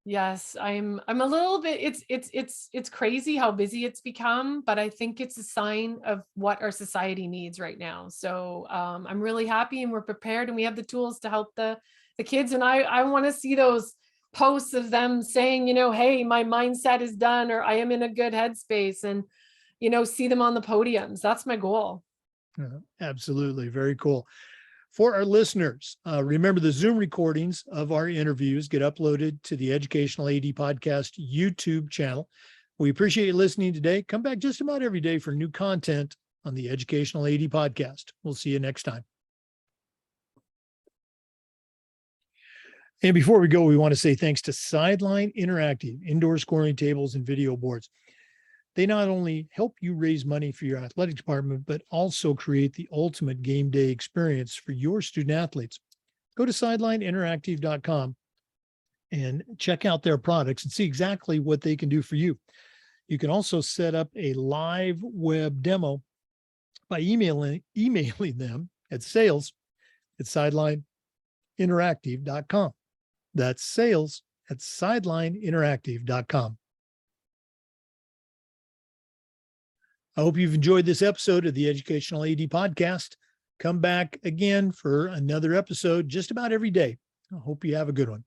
Yes, I'm a little bit, it's crazy how busy it's become, but I think it's a sign of what our society needs right now. So I'm really happy, and we're prepared, and we have the tools to help the kids. And I want to see those posts of them saying, you know, hey, my mindset is done, or I am in a good headspace, and, you know, see them on the podiums. That's my goal. Absolutely. Very cool. For our listeners, remember the Zoom recordings of our interviews get uploaded to the Educational AD Podcast YouTube channel. We appreciate you listening today. Come back just about every day for new content on the Educational AD Podcast. We'll see you next time. And before we go, we want to say thanks to Sideline Interactive, indoor scoring tables and video boards. They not only help you raise money for your athletic department, but also create the ultimate game day experience for your student athletes. Go to sidelineinteractive.com and check out their products and see exactly what they can do for you. You can also set up a live web demo by emailing them at sales@sidelineinteractive.com. That's sales@sidelineinteractive.com. I hope you've enjoyed this episode of the Educational AD Podcast. Come back again for another episode just about every day. I hope you have a good one.